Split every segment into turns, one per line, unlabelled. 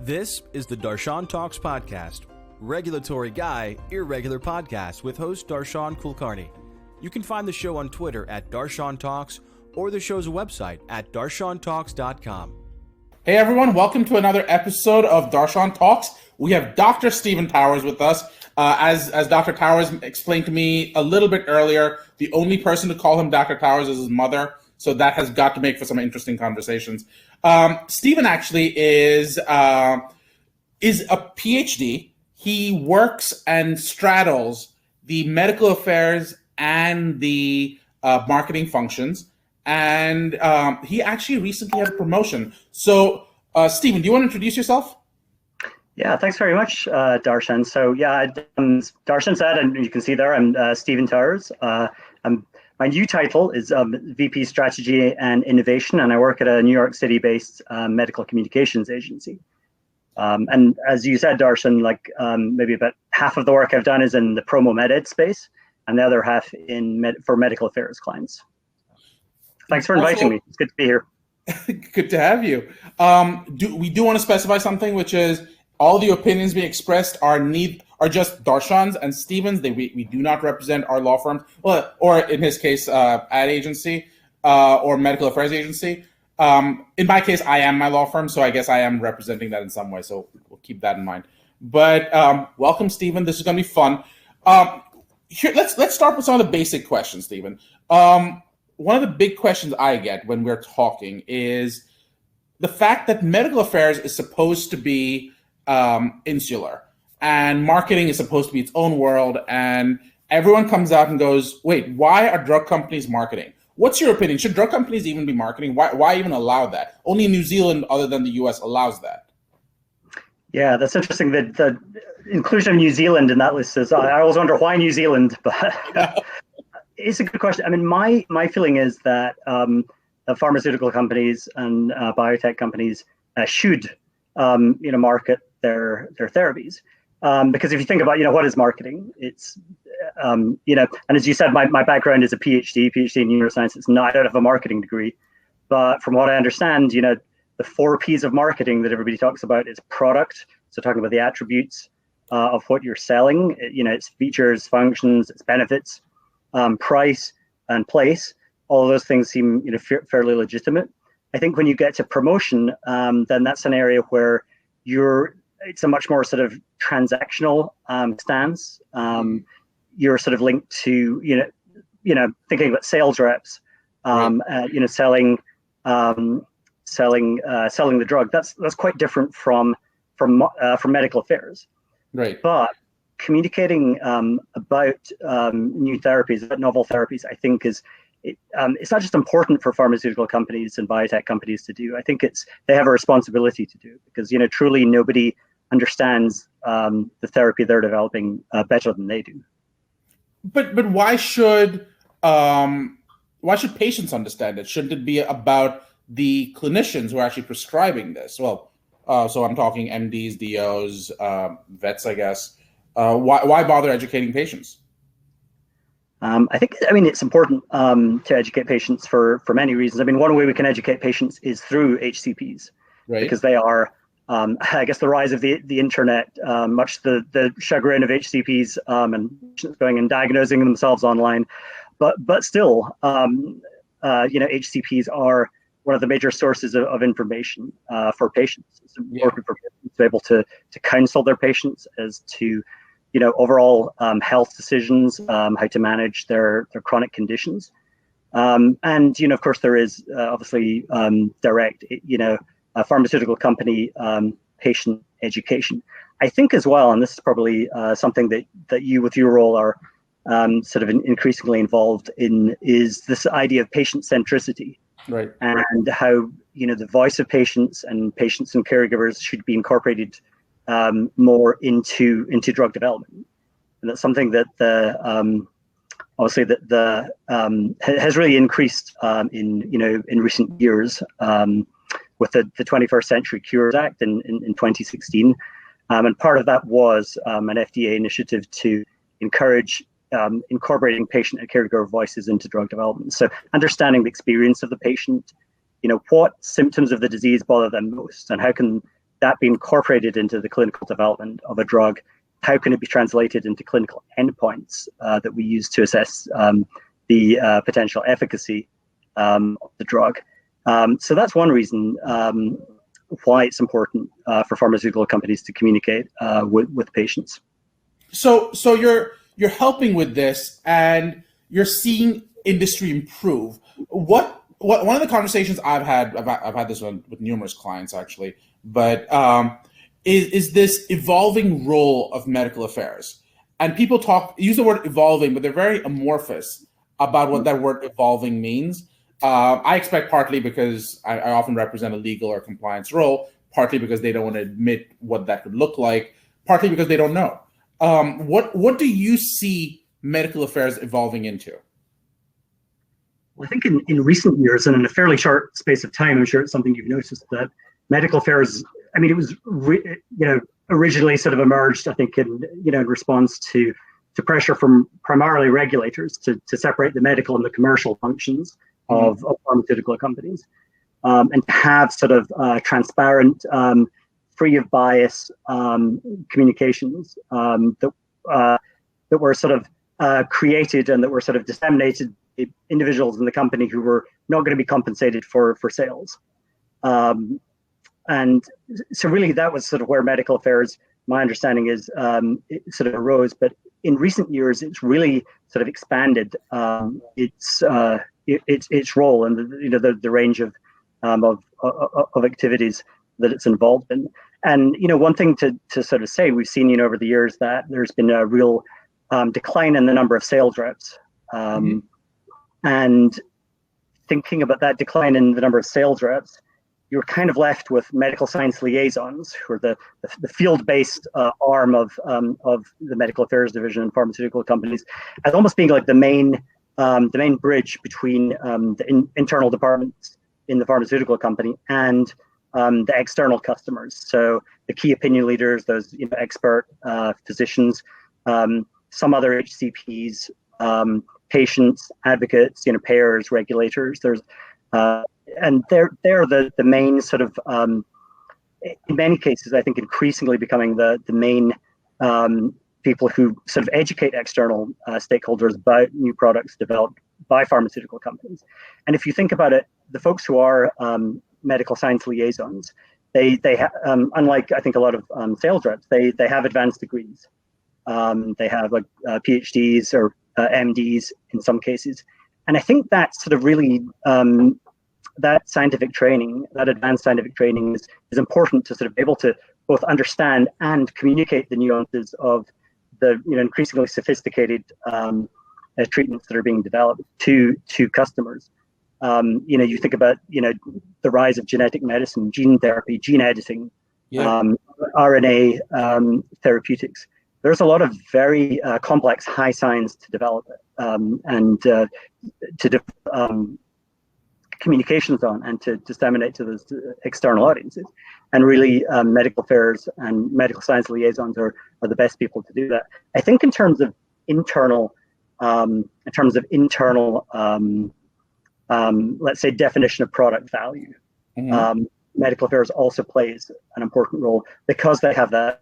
This is the Darshan Talks podcast, regulatory guy, irregular podcast with host Darshan Kulkarni. You can find the show on Twitter at Darshan Talks or the show's website at darshantalks.com.
Hey everyone, welcome to another episode of Darshan Talks. We have Dr. Stephen Towers with us. As Dr. Towers explained to me a little bit earlier, the only person to call him Dr. Towers is his mother, so that has got to make for some interesting conversations. Stephen actually is a PhD. He works and straddles the medical affairs and the marketing functions, and he actually recently had a promotion. So, Stephen, do you want to introduce yourself?
Yeah, thanks very much, Darshan. So, Darshan said, and you can see there, I'm Stephen Towers. My new title is VP Strategy and Innovation, and I work at a New York City-based medical communications agency. And as you said, Darshan, maybe about half of the work I've done is in the promo med ed space, and the other half for medical affairs clients. Thanks for inviting me. It's good to be here.
Good to have you. We do want to specify something, which is all the opinions being expressed are just Darshan's and Stephen's. We do not represent our law firms, or in his case, ad agency or medical affairs agency. In my case, I am my law firm, so I guess I am representing that in some way. So we'll keep that in mind. But welcome, Stephen. This is going to be fun. Let's start with some of the basic questions, Stephen. One of the big questions I get when we're talking is the fact that medical affairs is supposed to be insular, and marketing is supposed to be its own world, and everyone comes out and goes, wait, why are drug companies marketing? What's your opinion? Should drug companies even be marketing? Why even allow that? Only New Zealand, other than the US, allows that.
Yeah, that's interesting. The inclusion of New Zealand in that list is, I always wonder why New Zealand, but it's a good question. I mean, my feeling is that pharmaceutical companies and biotech companies should market their therapies. Because if you think about, what is marketing, it's, and as you said, my background is a PhD in neuroscience. I don't have a marketing degree, but from what I understand, the 4 P's of marketing that everybody talks about is product. So talking about the attributes of what you're selling, its features, functions, its benefits, price and place. All of those things seem, fairly legitimate. I think when you get to promotion, then that's an area where it's a much more sort of transactional stance. You're sort of linked to, thinking about sales reps, selling the drug. That's quite different from medical affairs.
Right.
But communicating about new therapies, about novel therapies, I think it's not just important for pharmaceutical companies and biotech companies to do. I think they have a responsibility to do, because truly nobody understands the therapy they're developing better than they do.
But why should patients understand it? Shouldn't it be about the clinicians who are actually prescribing this? Well, so I'm talking MDs, DOs, vets, I guess. Why bother educating patients?
I think it's important to educate patients for many reasons. I mean, one way we can educate patients is through HCPs, right? Because they are, I guess, the rise of the internet, much the chagrin of HCPs and patients going and diagnosing themselves online. But still, HCPs are one of the major sources of information for patients. It's important for patients to be able to counsel their patients as to overall health decisions, how to manage their chronic conditions. And, of course, there is obviously direct, pharmaceutical company patient education. I think as well, and this is probably something that you with your role are sort of increasingly involved in, is this idea of patient centricity.
Right.
And how, the voice of patients and caregivers should be incorporated more into drug development, and that's something that has really increased in recent years with the 21st Century Cures Act in 2016, and part of that was an FDA initiative to encourage incorporating patient and caregiver voices into drug development. So understanding the experience of the patient, what symptoms of the disease bother them most, and how can that be incorporated into the clinical development of a drug? How can it be translated into clinical endpoints that we use to assess the potential efficacy of the drug? So that's one reason why it's important for pharmaceutical companies to communicate with patients.
So you're helping with this, and you're seeing industry improve. What one of the conversations I've had this one with numerous clients actually, but is this evolving role of medical affairs, and people use the word evolving, but they're very amorphous about what that word evolving means. I expect partly because I often represent a legal or compliance role, partly because they don't want to admit what that could look like, partly because they don't know. What do you see medical affairs evolving into?
Well, I think in recent years, and in a fairly short space of time, I'm sure it's something you've noticed, that medical affairs, I mean, it was originally sort of emerged, I think, in response to pressure from primarily regulators to separate the medical and the commercial functions of pharmaceutical companies, and to have sort of transparent, free of bias communications that were sort of created and that were sort of disseminated to individuals in the company who were not going to be compensated for sales. And so really that was sort of where medical affairs, my understanding is, it sort of arose. But in recent years, it's really sort of expanded its role and the range of activities that it's involved in. And one thing to sort of say, we've seen over the years that there's been a real decline in the number of sales reps. And thinking about that decline in the number of sales reps, you're kind of left with medical science liaisons, who are the field-based arm of the medical affairs division in pharmaceutical companies, as almost being like the main bridge between the internal departments in the pharmaceutical company and the external customers. So the key opinion leaders, those expert physicians, some other HCPs, patients, advocates, payers, regulators. And they're the main sort of, in many cases, I think increasingly becoming the main people who sort of educate external stakeholders about new products developed by pharmaceutical companies. And if you think about it, the folks who are medical science liaisons, they unlike I think a lot of sales reps, they have advanced degrees. They have like PhDs or MDs in some cases. And I think that sort of really that scientific training, that advanced scientific training is important to sort of be able to both understand and communicate the nuances of the increasingly sophisticated treatments that are being developed to customers. You think about the rise of genetic medicine, gene therapy, gene editing, RNA therapeutics. There's a lot of very complex high science to develop and to communications on and to disseminate to those external audiences. And really, medical affairs and medical science liaisons are the best people to do that. I think in terms of internal, let's say, definition of product value, medical affairs also plays an important role because they have that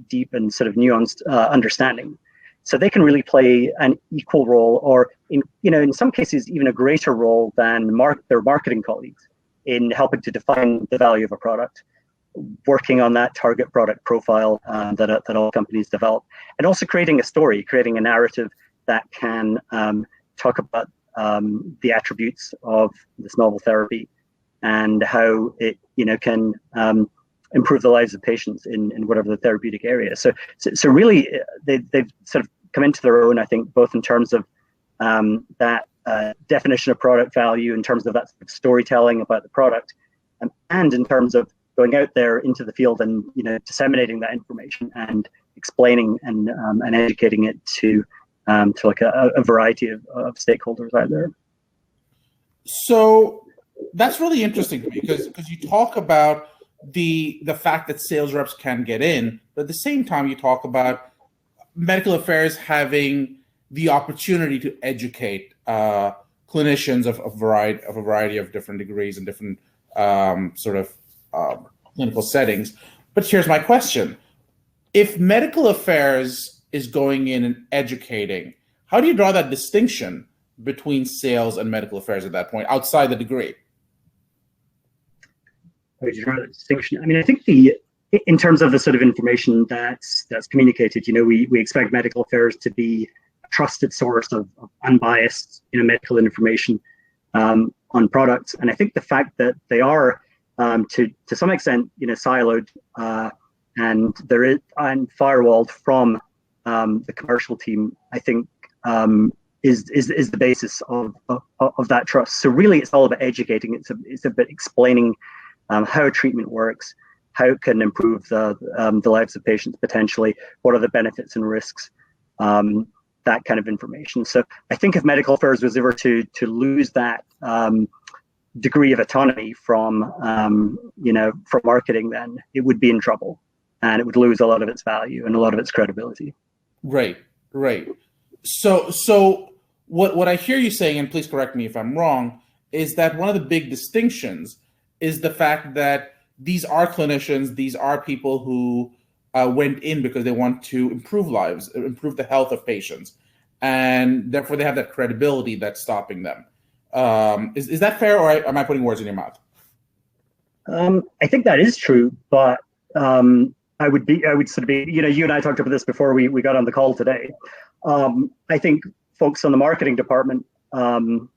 deep and sort of nuanced understanding. So they can really play an equal role, or in some cases even a greater role than their marketing colleagues in helping to define the value of a product, working on that target product profile that all companies develop, and also creating a story, creating a narrative that can talk about the attributes of this novel therapy and how it can improve the lives of patients in whatever the therapeutic area. So really, they've sort of come into their own, I think, both in terms of that definition of product value, in terms of that storytelling about the product, and in terms of going out there into the field and disseminating that information and explaining and educating it to like a variety of stakeholders out there.
So that's really interesting to me because you talk about the fact that sales reps can get in, but at the same time you talk about medical affairs having the opportunity to educate clinicians of a variety of different degrees and different clinical settings. But here's my question. If medical affairs is going in and educating, how do you draw that distinction between sales and medical affairs at that point, outside the degree?
How do you draw that distinction? I mean, I think in terms of the sort of information that's communicated, we expect medical affairs to be a trusted source of unbiased, medical information on products. And I think the fact that they are to some extent, siloed and firewalled from the commercial team, I think is the basis of that trust. So really, it's all about educating. It's about explaining how a treatment works, how it can improve the lives of patients potentially, what are the benefits and risks, that kind of information. So I think if medical affairs was ever to lose that degree of autonomy from from marketing, then it would be in trouble, and it would lose a lot of its value and a lot of its credibility.
Right. So what I hear you saying, and please correct me if I'm wrong, is that one of the big distinctions is the fact that these are clinicians, these are people who went in because they want to improve lives, improve the health of patients, and therefore they have that credibility that's stopping them. Is that fair, or am I putting words in your mouth?
I think that is true, but I would sort of be, you and I talked about this before we got on the call today. I think folks on the marketing department and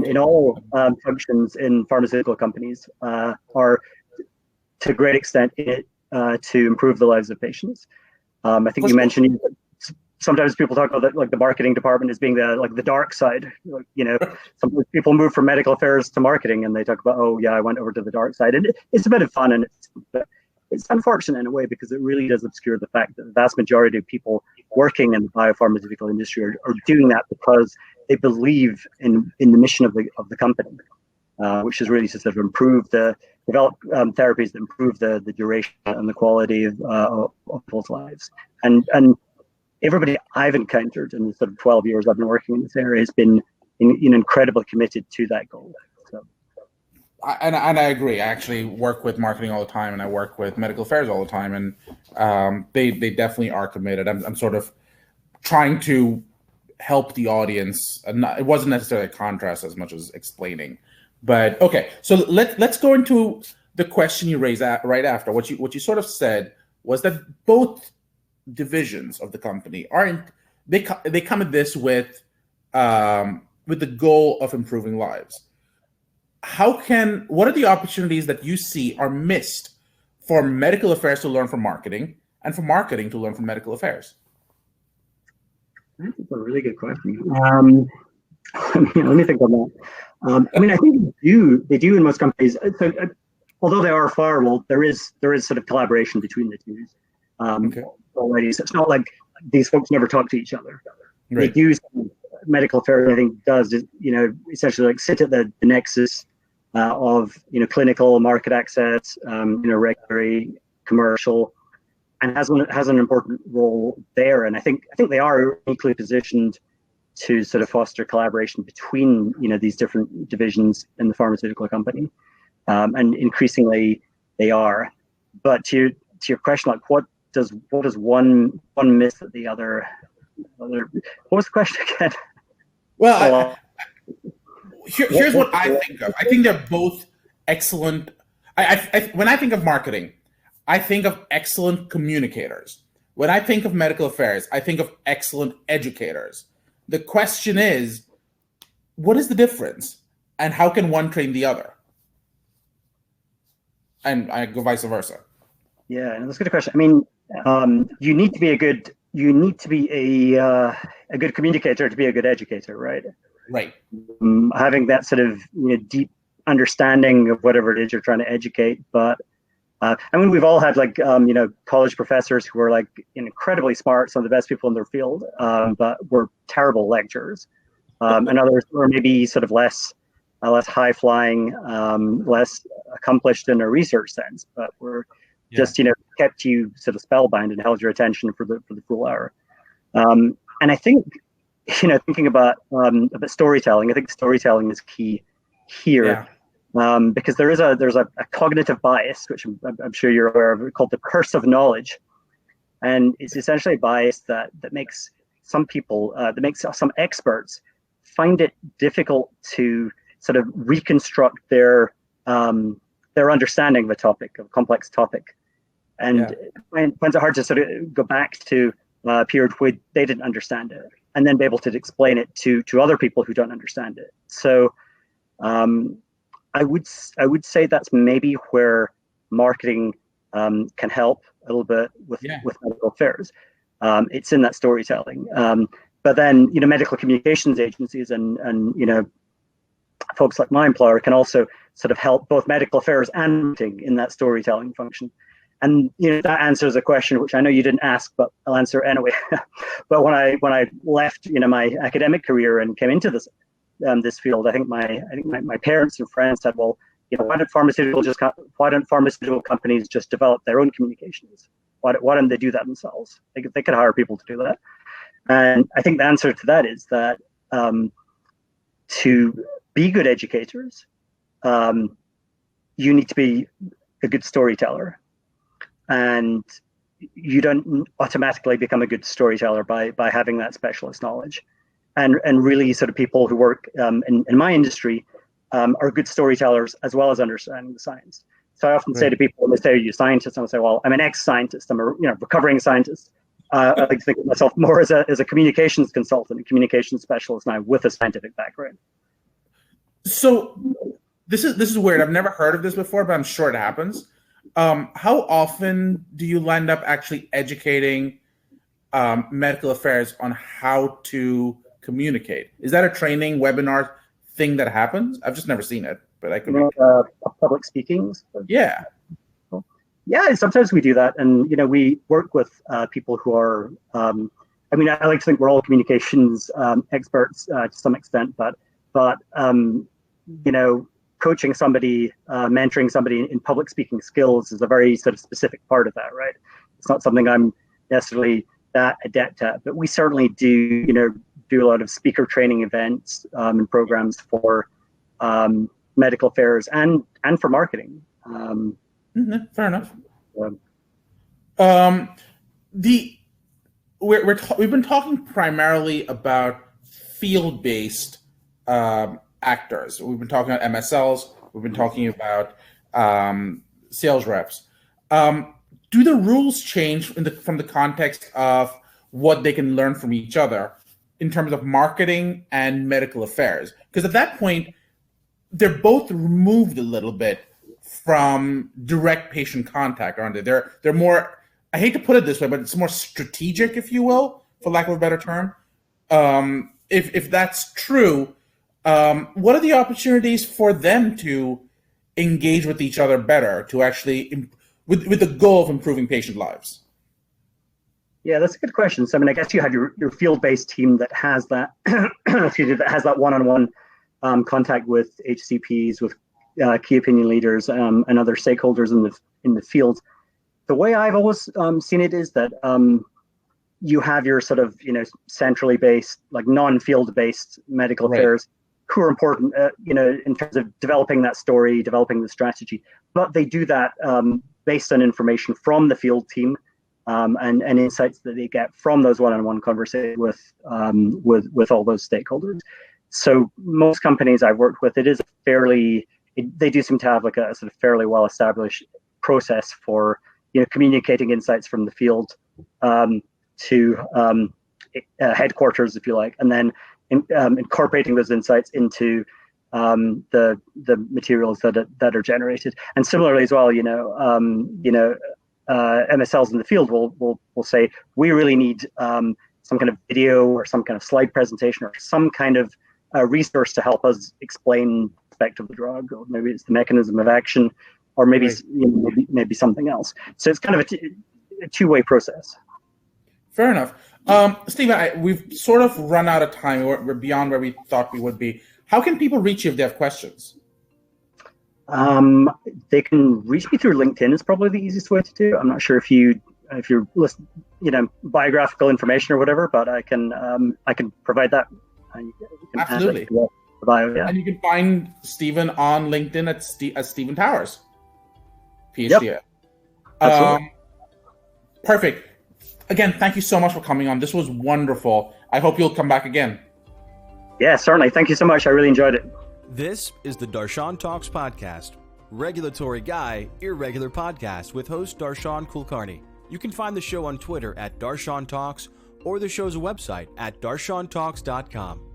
in all functions in pharmaceutical companies are to a great extent in it to improve the lives of patients. I think you mentioned sometimes people talk about the marketing department as being the dark side. Some people move from medical affairs to marketing and they talk about, oh yeah, I went over to the dark side. And it's a bit of fun, and it's unfortunate in a way because it really does obscure the fact that the vast majority of people working in the biopharmaceutical industry are doing that because they believe in the mission of the company, which is really to sort of develop therapies that improve the duration and the quality of people's lives. And everybody I've encountered in the sort of 12 years I've been working in this area has been incredibly committed to that goal. So.
And I agree. I actually work with marketing all the time, and I work with medical affairs all the time, and they definitely are committed. I'm sort of trying to help the audience. It wasn't necessarily a contrast as much as explaining. But okay, so let's go into the question you raised right after. What you sort of said was that both divisions of the company they come at this with the goal of improving lives. What are the opportunities that you see are missed for medical affairs to learn from marketing and for marketing to learn from medical affairs?
That's a really good question. Let me think on that. I think they do in most companies. So, although they are firewalled, there is sort of collaboration between the two already. So it's not like these folks never talk to each other. Right. They do. Medical affairs, I think, does essentially sit at the nexus of clinical, market access, regulatory, commercial, and has an important role there. And I think they are uniquely positioned to sort of foster collaboration between these different divisions in the pharmaceutical company, and increasingly they are. But to your question, like what does one miss that the other? What was the question again?
Well, here's what I think of. I think they're both excellent. When I think of marketing, I think of excellent communicators. When I think of medical affairs, I think of excellent educators. The question is, what is the difference, and how can one train the other? And I go vice versa.
Yeah, that's a good question. I mean, you need to be a good communicator to be a good educator, right?
Right.
Having that sort of deep understanding of whatever it is you're trying to educate. But we've all had college professors who were incredibly smart, some of the best people in their field, but were terrible lecturers, and others were maybe sort of less high flying, less accomplished in a research sense, but were just kept you sort of spellbound and held your attention for the full hour. And I think thinking about storytelling, I think storytelling is key here. because there's a cognitive bias, which I'm sure you're aware of, called the curse of knowledge, and it's essentially a bias that makes some people, that makes some experts find it difficult to sort of reconstruct their understanding of a complex topic, and finds it hard to sort of go back to a period where they didn't understand it, and then be able to explain it to other people who don't understand it. So I would say that's maybe where marketing can help a little bit with medical affairs. It's in that storytelling. But then, medical communications agencies and folks like my employer can also sort of help both medical affairs and marketing in that storytelling function. And that answers a question which I know you didn't ask, but I'll answer anyway. But when I left my academic career and came into this field, I think my parents and friends said, well, why don't pharmaceutical companies just develop their own communications? Why don't they do that themselves? They could hire people to do that. And I think the answer to that is that to be good educators, you need to be a good storyteller. And you don't automatically become a good storyteller by having that specialist knowledge. And really sort of people who work in my industry are good storytellers as well as understanding the science. So I often say to people, when they say, are you a scientist? And I say, well, I'm an ex-scientist. I'm a recovering scientist. I like to think of myself more as a communications consultant, a communications specialist now with a scientific background.
So this is weird. I've never heard of this before, but I'm sure it happens. How often do you end up actually educating medical affairs on how to communicate? Is that a training webinar thing that happens? I've just never seen it, but I could.
Public speaking.
Yeah.
Yeah, sometimes we do that, and we work with people who are. I like to think we're all communications experts to some extent, but coaching somebody, mentoring somebody in public speaking skills is a very sort of specific part of that, right? It's not something I'm necessarily that adept at, but we certainly do a lot of speaker training events and programs for medical affairs and for marketing.
Fair enough. We've been talking primarily about field-based actors. We've been talking about MSLs. We've been talking about sales reps. Do the rules change from the context of what they can learn from each other in terms of marketing and medical affairs? Because at that point, they're both removed a little bit from direct patient contact, aren't they? They're more, I hate to put it this way, but it's more strategic, if you will, for lack of a better term. If that's true, what are the opportunities for them to engage with each other better, to actually, with the goal of improving patient lives?
Yeah, that's a good question. So, I guess you have your field-based team that has that, that has that one-on-one contact with HCPs, with key opinion leaders, and other stakeholders in the field. The way I've always seen it is that you have your sort of centrally based, like non-field based medical affairs who are important, in terms of developing that story, developing the strategy. But they do that based on information from the field team and insights that they get from those one-on-one conversations with all those stakeholders. So most companies I've worked with, they do seem to have like a sort of fairly well-established process for communicating insights from the field to headquarters, if you like, and then incorporating those insights into the materials that are generated. And similarly as well, MSLs in the field will say, we really need some kind of video or some kind of slide presentation or some kind of resource to help us explain the effect of the drug, or maybe it's the mechanism of action, or maybe maybe something else. So it's kind of a two-way process. Fair
enough. Stephen, we've sort of run out of time. We're beyond where we thought we would be. How can people reach you if they have questions?
They can reach me through LinkedIn. Is probably the easiest way to do. I'm not sure if you're listing, biographical information or whatever, but I can provide that.
Absolutely.
bio, yeah.
And you can find Stephen on LinkedIn at Stephen Towers, PhD.
Yep. Absolutely.
Perfect. Again, thank you so much for coming on. This was wonderful. I hope you'll come back again.
Yeah, certainly. Thank you so much. I really enjoyed it.
This is the Darshan Talks podcast, regulatory guy, irregular podcast with host Darshan Kulkarni. You can find the show on Twitter at Darshan Talks or the show's website at darshantalks.com.